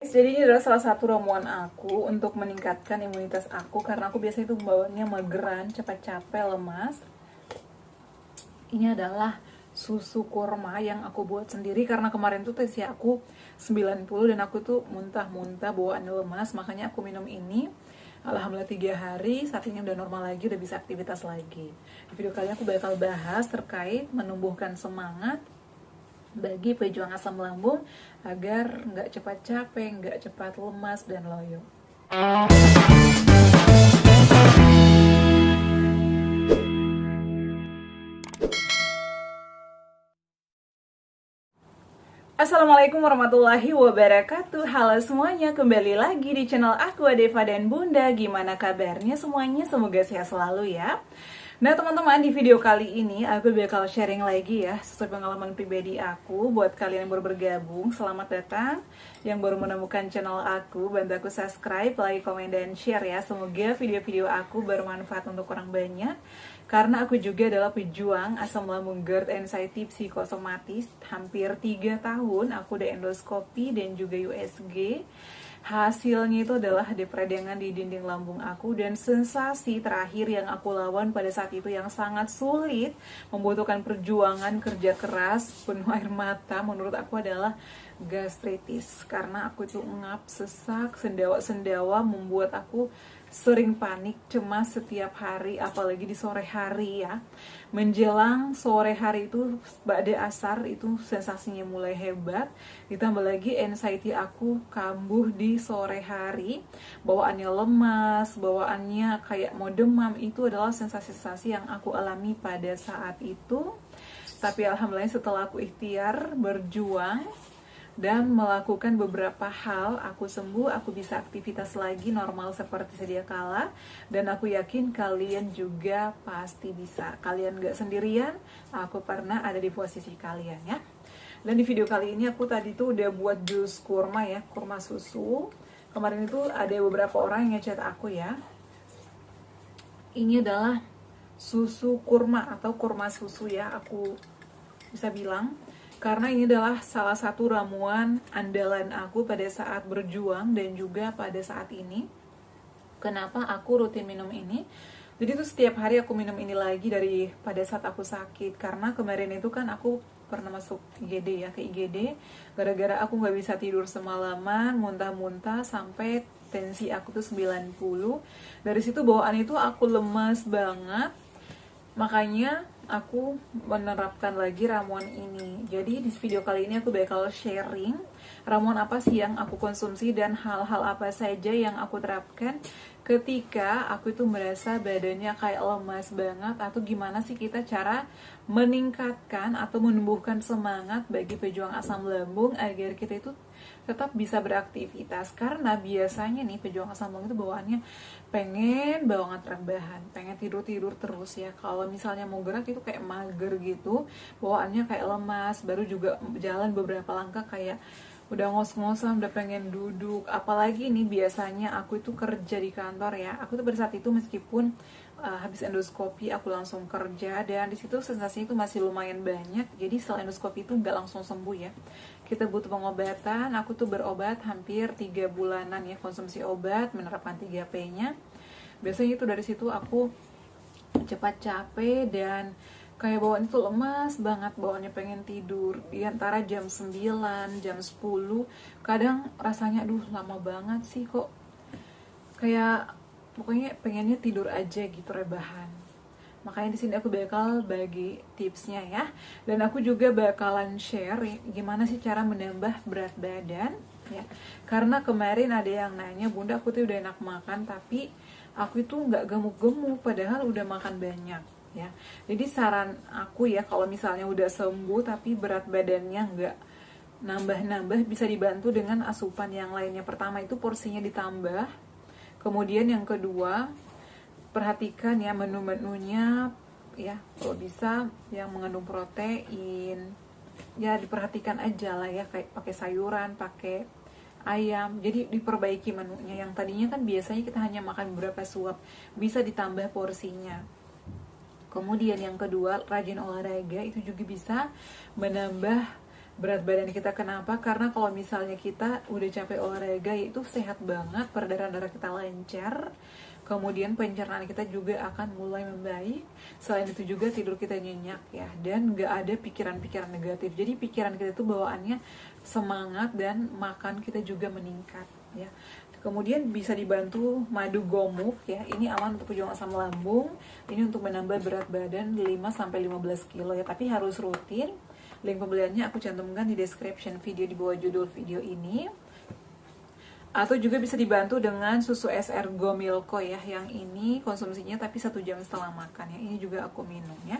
Jadi ini adalah salah satu ramuan aku untuk meningkatkan imunitas aku karena aku biasanya itu bawaannya mageran, cepat capek, lemas. Ini adalah susu kurma yang aku buat sendiri karena kemarin tuh tensi aku 90 dan aku tuh muntah-muntah bawaannya lemas, makanya aku minum ini. Alhamdulillah 3 hari, saat ini udah normal lagi, udah bisa aktivitas lagi. Di video kali ini aku bakal bahas terkait menumbuhkan semangat bagi pejuang asam lambung agar nggak cepat capek, nggak cepat lemas dan loyo. Assalamualaikum warahmatullahi wabarakatuh. Halo semuanya, kembali lagi di channel aku Adeva dan Bunda. Gimana kabarnya semuanya? Semoga sehat selalu ya. Nah teman-teman, di video kali ini aku bakal sharing lagi ya sesuai pengalaman pribadi aku. Buat kalian yang baru bergabung, selamat datang. Yang baru menemukan channel aku, bantu aku subscribe, like, komen, dan share ya. Semoga video-video aku bermanfaat untuk orang banyak. Karena aku juga adalah pejuang asam lambung GERD anxiety psikosomatis. Hampir 3 tahun aku udah endoskopi dan juga USG. Hasilnya itu adalah ada peradangan di dinding lambung aku dan sensasi terakhir yang aku lawan pada saat itu yang sangat sulit, membutuhkan perjuangan, kerja keras, penuh air mata, menurut aku adalah gastritis. Karena aku itu ngap, sesak, sendawa-sendawa membuat aku sering panik, cemas setiap hari, apalagi di sore hari ya. Menjelang sore hari itu, pada asar itu sensasinya mulai hebat. Ditambah lagi anxiety aku kambuh di sore hari. Bawaannya lemas, bawaannya kayak mau demam. Itu adalah sensasi-sensasi yang aku alami pada saat itu. Tapi alhamdulillah setelah aku ikhtiar, berjuang, dan melakukan beberapa hal, aku sembuh, aku bisa aktivitas lagi normal seperti sedia kala. Dan aku yakin kalian juga pasti bisa. Kalian gak sendirian, aku pernah ada di posisi kalian ya. Dan di video kali ini aku tadi tuh udah buat jus kurma ya, kurma susu. Kemarin itu ada beberapa orang yang ngechat aku ya. Ini adalah susu kurma atau kurma susu ya, aku bisa bilang. Karena ini adalah salah satu ramuan andalan aku pada saat berjuang dan juga pada saat ini. Kenapa aku rutin minum ini? Jadi tuh setiap hari aku minum ini lagi dari pada saat aku sakit. Karena kemarin itu kan aku pernah masuk IGD ya, ke IGD. Gara-gara aku nggak bisa tidur semalaman, muntah-muntah sampai tensi aku tuh 90. Dari situ bawaan itu aku lemas banget. Makanya aku menerapkan lagi ramuan ini. Jadi di video kali ini aku bakal sharing ramuan apa sih yang aku konsumsi dan hal-hal apa saja yang aku terapkan ketika aku itu merasa badannya kayak lemas banget, atau gimana sih kita cara meningkatkan atau menumbuhkan semangat bagi pejuang asam lambung agar kita itu tetap bisa beraktivitas. Karena biasanya nih pejuang asam lambung itu bawaannya pengen banget rebahan, pengen tidur-tidur terus ya. Kalau misalnya mau gerak itu kayak mager gitu, bawaannya kayak lemas, baru juga jalan beberapa langkah kayak udah ngos-ngosan, udah pengen duduk. Apalagi nih biasanya aku itu kerja di kantor ya. Aku tuh pada saat itu meskipun habis endoskopi aku langsung kerja, dan di situ sensasinya itu masih lumayan banyak. Jadi setelah endoskopi itu nggak langsung sembuh ya. Kita butuh pengobatan. Aku tuh berobat hampir 3 bulanan ya, konsumsi obat, menerapkan 3P-nya. Biasanya itu dari situ aku cepat capek dan kayak bawaan itu lemas banget, bawaannya pengen tidur di antara jam 9, jam 10. Kadang rasanya aduh lama banget sih kok, kayak pokoknya pengennya tidur aja gitu, rebahan. Makanya di sini aku bakal bagi tipsnya ya. Dan aku juga bakalan share gimana sih cara menambah berat badan ya. Karena kemarin ada yang nanya, "Bunda, aku tuh udah enak makan tapi aku itu nggak gemuk-gemuk padahal udah makan banyak." Ya. Jadi saran aku ya, kalau misalnya udah sembuh tapi berat badannya nggak nambah-nambah, bisa dibantu dengan asupan yang lainnya. Pertama itu porsinya ditambah. Kemudian yang kedua, perhatikan ya menu-menunya ya, kalau bisa yang mengandung protein ya diperhatikan aja lah ya, kayak pakai sayuran, pakai ayam. Jadi diperbaiki menunya, yang tadinya kan biasanya kita hanya makan beberapa suap, bisa ditambah porsinya. Kemudian yang kedua, rajin olahraga, itu juga bisa menambah berat badan kita. Kenapa? Karena kalau misalnya kita udah capek olahraga, itu sehat banget, peredaran darah kita lancar, kemudian pencernaan kita juga akan mulai membaik. Selain itu juga tidur kita nyenyak ya, dan gak ada pikiran-pikiran negatif. Jadi pikiran kita itu bawaannya semangat, dan makan kita juga meningkat ya. Kemudian bisa dibantu madu gomuk ya. Ini aman untuk perjuangan asam lambung. Ini untuk menambah berat badan 5-15 kilo ya, tapi harus rutin. Link pembeliannya aku cantumkan di description video di bawah judul video ini. Atau juga bisa dibantu dengan susu SR Gomilko ya. Yang ini konsumsinya tapi 1 jam setelah makan ya. Ini juga aku minum ya.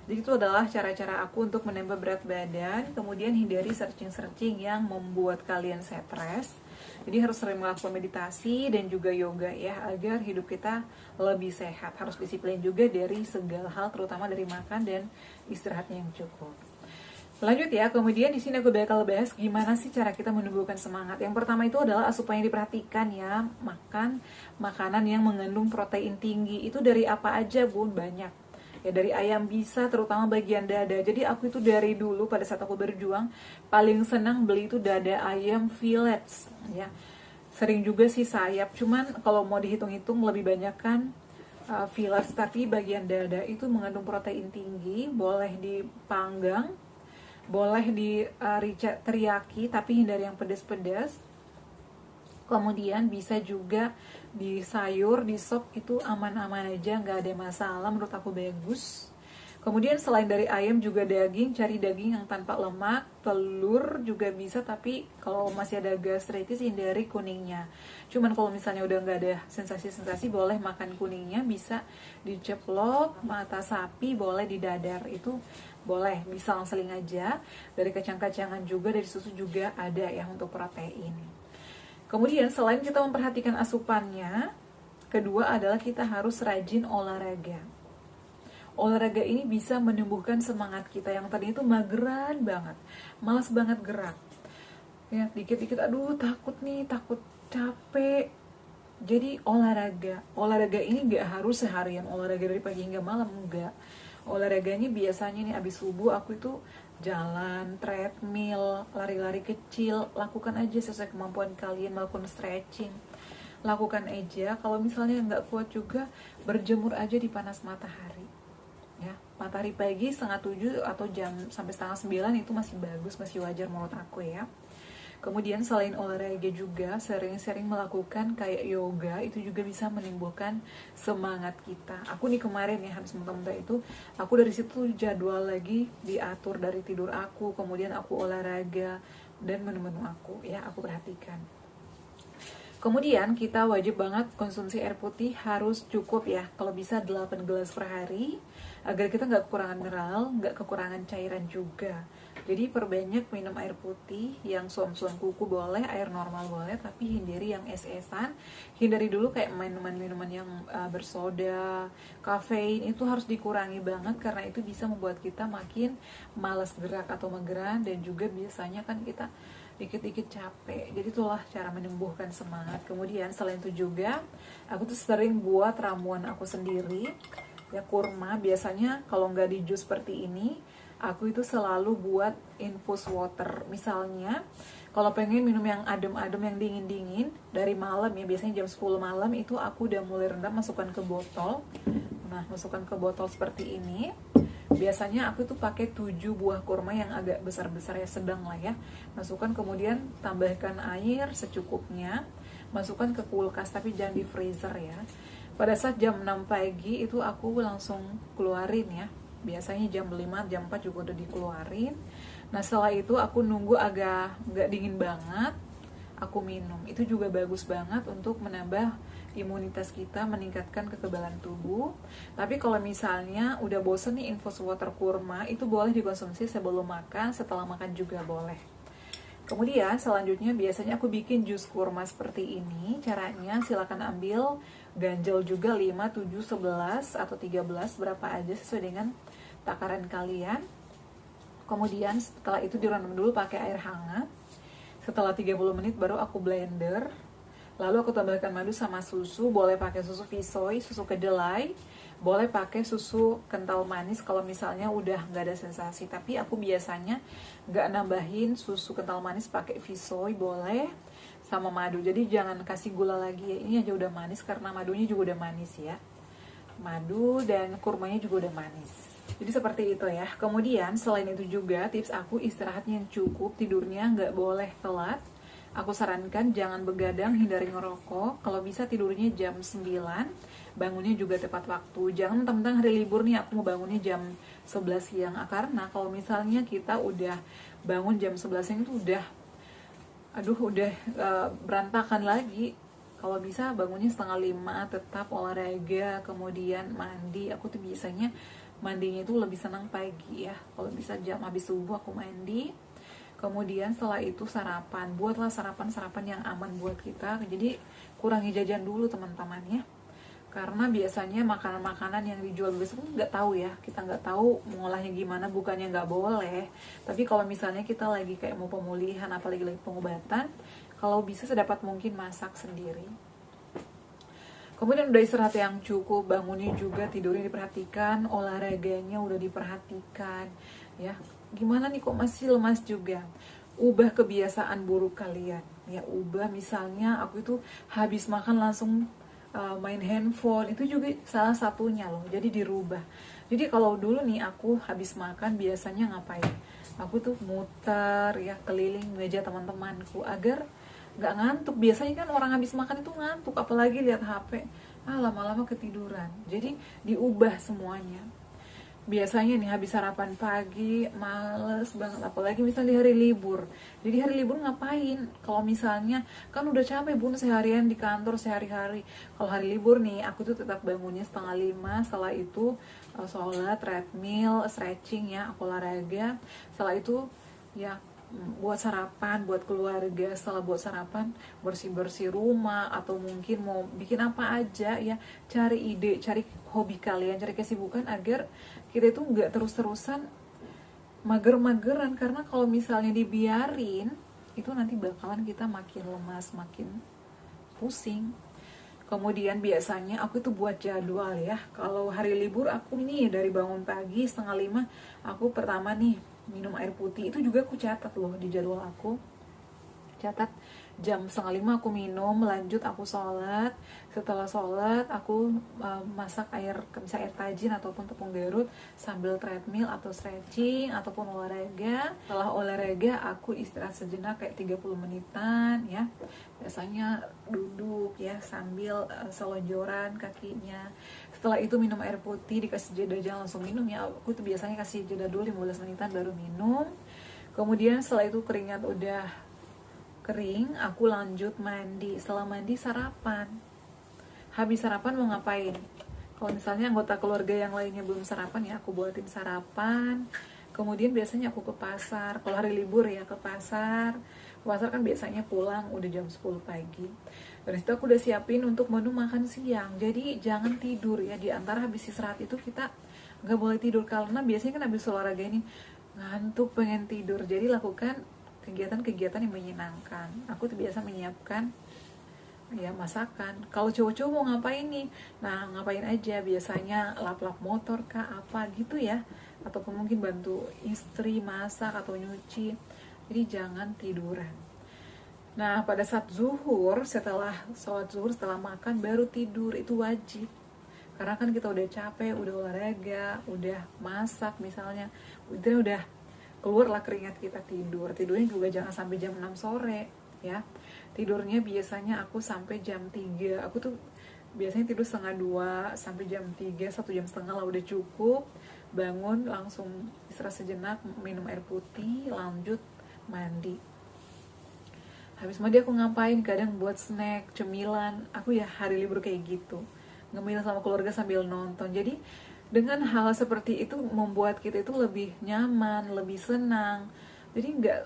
Jadi itu adalah cara-cara aku untuk menambah berat badan. Kemudian hindari searching-searching yang membuat kalian stres. Jadi harus sering melakukan meditasi dan juga yoga ya, agar hidup kita lebih sehat. Harus disiplin juga dari segala hal, terutama dari makan dan istirahatnya yang cukup. Lanjut ya, kemudian di sini aku bakal bahas gimana sih cara kita menumbuhkan semangat. Yang pertama itu adalah asupan yang diperhatikan ya. Makan makanan yang mengandung protein tinggi. Itu dari apa aja bun? Banyak. Ya dari ayam bisa, terutama bagian dada. Jadi aku itu dari dulu pada saat aku berjuang paling senang beli itu dada ayam fillets ya. Sering juga sih sayap, cuman kalau mau dihitung-hitung lebih banyak kan fillets. Tapi bagian dada itu mengandung protein tinggi, boleh dipanggang, boleh di teriyaki tapi hindari yang pedas-pedas. Kemudian bisa juga di sayur, di sop, itu aman-aman aja, nggak ada masalah, menurut aku bagus. Kemudian selain dari ayam juga daging, cari daging yang tanpa lemak. Telur juga bisa, tapi kalau masih ada gastritis hindari kuningnya. Cuman kalau misalnya udah nggak ada sensasi-sensasi, boleh makan kuningnya, bisa diceplok. Mata sapi boleh didadar, itu boleh, bisa seling aja. Dari kacang-kacangan juga, dari susu juga ada ya untuk protein. Kemudian selain kita memperhatikan asupannya, kedua adalah kita harus rajin olahraga. Olahraga ini bisa menumbuhkan semangat kita yang tadi itu mageran banget, malas banget gerak. Ya, dikit-dikit aduh takut nih, takut capek. Jadi olahraga ini gak harus seharian olahraga dari pagi hingga malam, enggak. Olahraganya biasanya nih abis subuh aku itu jalan, treadmill, lari-lari kecil, lakukan aja sesuai kemampuan kalian, melakukan stretching, lakukan aja. Kalau misalnya nggak kuat juga, berjemur aja di panas matahari ya. Matahari pagi 6:30 atau jam sampai 8:30 itu masih bagus, masih wajar menurut aku ya. Kemudian selain olahraga juga sering-sering melakukan kayak yoga, itu juga bisa menimbulkan semangat kita. Aku nih kemarin ya habis muntah-muntah itu, aku dari situ jadwal lagi diatur dari tidur aku, kemudian aku olahraga dan menu-menu aku ya, aku perhatikan. Kemudian kita wajib banget konsumsi air putih harus cukup ya, kalau bisa 8 gelas per hari, agar kita nggak kekurangan mineral, nggak kekurangan cairan juga. Jadi perbanyak minum air putih, yang suam-suam kuku boleh, air normal boleh, tapi hindari yang es-esan. Hindari dulu kayak minuman-minuman yang bersoda, kafein, itu harus dikurangi banget, karena itu bisa membuat kita makin malas gerak atau mageran, dan juga biasanya kan kita dikit-dikit capek. Jadi itulah cara menumbuhkan semangat. Kemudian selain itu juga aku tuh sering buat ramuan aku sendiri ya, kurma. Biasanya kalau nggak di jus seperti ini, aku itu selalu buat infus water. Misalnya kalau pengen minum yang adem-adem, yang dingin-dingin dari malam ya, biasanya jam 10 malam itu aku udah mulai rendam, masukkan ke botol. Nah, masukkan ke botol seperti ini. Biasanya aku tuh pakai 7 buah kurma yang agak besar-besar ya, sedang lah ya. Masukkan, kemudian tambahkan air secukupnya. Masukkan ke kulkas, tapi jangan di freezer ya. Pada saat jam 6 pagi itu aku langsung keluarin ya. Biasanya jam 5, jam 4 juga udah dikeluarin. Nah setelah itu aku nunggu agak dingin banget, aku minum. Itu juga bagus banget untuk menambah imunitas kita, meningkatkan kekebalan tubuh. Tapi kalau misalnya udah bosen nih infus water kurma, itu boleh dikonsumsi sebelum makan, setelah makan juga boleh. Kemudian selanjutnya biasanya aku bikin jus kurma seperti ini. Caranya silakan ambil ganjel juga 5, 7, 11 atau 13, berapa aja sesuai dengan takaran kalian. Kemudian setelah itu direndam dulu pakai air hangat. Setelah 30 menit baru aku blender. Lalu aku tambahkan madu sama susu, boleh pakai susu Visoy, susu kedelai, boleh pakai susu kental manis kalau misalnya udah nggak ada sensasi. Tapi aku biasanya nggak nambahin susu kental manis, pakai Visoy boleh sama madu. Jadi jangan kasih gula lagi ya, ini aja udah manis karena madunya juga udah manis ya. Madu dan kurmanya juga udah manis. Jadi seperti itu ya. Kemudian selain itu juga tips aku, istirahatnya yang cukup, tidurnya nggak boleh telat. Aku sarankan jangan begadang, hindari ngerokok. Kalau bisa tidurnya jam 9, bangunnya juga tepat waktu. Jangan mentang-mentang hari libur nih aku mau bangunnya jam 11 siang. Karena kalau misalnya kita udah bangun jam 11 siang itu udah berantakan lagi. Kalau bisa bangunnya setengah 5, tetap olahraga, kemudian mandi. Aku tuh biasanya mandinya itu lebih senang pagi ya. Kalau bisa jam habis subuh aku mandi. Kemudian setelah itu sarapan. Buatlah sarapan-sarapan yang aman buat kita. Jadi kurangi jajan dulu teman-teman ya. Karena biasanya makanan-makanan yang dijual besok nggak tahu ya. Kita nggak tahu mengolahnya gimana, bukannya nggak boleh. Tapi kalau misalnya kita lagi kayak mau pemulihan, apalagi lagi pengobatan, kalau bisa sedapat mungkin masak sendiri. Kemudian udah istirahat yang cukup, bangunnya juga, tidurnya diperhatikan, olahraganya udah diperhatikan ya. Gimana nih kok masih lemas juga? Ubah kebiasaan buruk kalian ya. Ubah, misalnya aku itu habis makan langsung main handphone, itu juga salah satunya loh. Jadi dirubah. Jadi kalau dulu nih aku habis makan biasanya ngapain? Aku tuh muter ya keliling meja teman-temanku agar nggak ngantuk. Biasanya kan orang habis makan itu ngantuk, apalagi lihat HP, lama-lama ketiduran. Jadi diubah semuanya. Biasanya nih habis sarapan pagi males banget, apalagi misalnya di hari libur. Jadi hari libur ngapain? Kalau misalnya kan udah capek bun seharian di kantor sehari-hari. Kalau hari libur nih aku tuh tetap bangunnya setengah 5. Setelah itu sholat, treadmill, stretching ya, aku olahraga. Setelah itu ya buat sarapan buat keluarga. Setelah buat sarapan, bersih-bersih rumah, atau mungkin mau bikin apa aja ya. Cari ide, cari hobi kalian, cari kesibukan agar kita itu nggak terus-terusan mager-mageran. Karena kalau misalnya dibiarin, itu nanti bakalan kita makin lemas, makin pusing. Kemudian biasanya aku tuh buat jadwal ya. Kalau hari libur aku nih dari bangun pagi setengah 5, aku pertama nih minum air putih. Itu juga aku catat loh di jadwal aku. Catat jam setengah 5 aku minum, lanjut aku sholat. Setelah sholat aku masak misalnya air tajin ataupun tepung garut, sambil treadmill atau stretching ataupun olahraga. Setelah olahraga aku istirahat sejenak kayak 30 menitan ya. Biasanya duduk ya sambil selonjoran kakinya. Setelah itu minum air putih, dikasih jeda, jangan langsung minum ya. Aku tuh biasanya kasih jeda dulu 15 menitan baru minum. Kemudian setelah itu keringat udah kering, aku lanjut mandi. Setelah mandi sarapan. Habis sarapan mau ngapain? Kalau misalnya anggota keluarga yang lainnya belum sarapan ya aku buatin sarapan. Kemudian biasanya aku ke pasar. Kalau hari libur ya ke pasar. Ke pasar kan biasanya pulang udah jam 10 pagi. Dari situ aku udah siapin untuk menu makan siang. Jadi jangan tidur ya, di antara habis istirahat itu kita nggak boleh tidur. Karena biasanya kan habis olahraga ini ngantuk, pengen tidur. Jadi lakukan kegiatan-kegiatan yang menyenangkan. Aku tuh biasa menyiapkan ya masakan. Kalau cowok-cowok mau ngapain nih? Nah, ngapain aja, biasanya lap-lap motor kah apa gitu ya, ataupun mungkin bantu istri masak atau nyuci. Jadi jangan tiduran. Nah, pada saat zuhur, setelah sholat zuhur, setelah makan baru tidur, itu wajib. Karena kan kita udah capek, udah olahraga, udah masak misalnya, udah keluarlah keringat, kita tidur. Tidurnya juga jangan sampai jam 6 sore ya. Tidurnya biasanya aku sampai jam 3. Aku tuh biasanya tidur setengah 2 sampai jam 3, 1,5 jam lah udah cukup. Bangun langsung istirahat sejenak, minum air putih, lanjut mandi. Habis mandi aku ngapain? Kadang buat snack, cemilan. Aku ya hari libur kayak gitu, ngemil sama keluarga sambil nonton. Jadi dengan hal seperti itu membuat kita itu lebih nyaman, lebih senang. Jadi nggak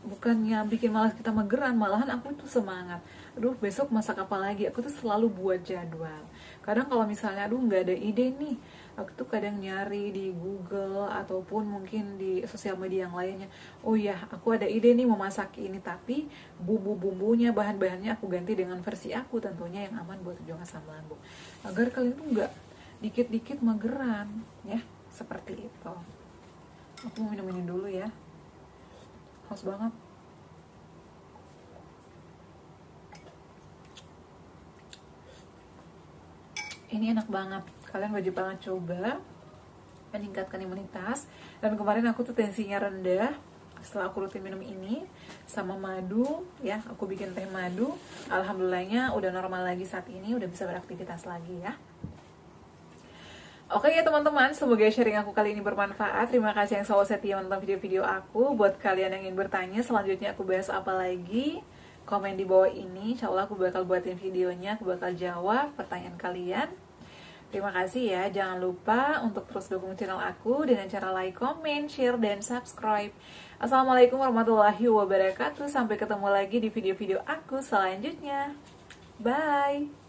bukannya bikin malas kita mageran, malahan aku tuh semangat. Aduh, besok masak apa lagi? Aku tuh selalu buat jadwal. Kadang kalau misalnya nggak ada ide nih, Aku tuh kadang nyari di Google ataupun mungkin di sosial media yang lainnya. Oh ya, aku ada ide nih mau masak ini, tapi bumbu-bumbunya, bahan-bahannya aku ganti dengan versi aku tentunya yang aman buat tujuan asam lambung. Agar kalian tuh nggak dikit-dikit mageran, ya, seperti itu. Aku mau minum ini dulu ya, haus banget. Ini enak banget, kalian wajib banget coba meningkatkan imunitas. Dan kemarin aku tuh tensinya rendah setelah aku rutin minum ini sama madu ya, aku bikin teh madu, alhamdulillahnya udah normal lagi saat ini, udah bisa beraktivitas lagi ya. Oke ya teman-teman, semoga sharing aku kali ini bermanfaat. Terima kasih yang selalu setia menonton video-video aku. Buat kalian yang ingin bertanya selanjutnya aku bahas apa lagi, komen di bawah ini, insya Allah aku bakal buatin videonya, aku bakal jawab pertanyaan kalian. Terima kasih ya, jangan lupa untuk terus dukung channel aku dengan cara like, comment, share, dan subscribe. Assalamualaikum warahmatullahi wabarakatuh. Sampai ketemu lagi di video-video aku selanjutnya. Bye!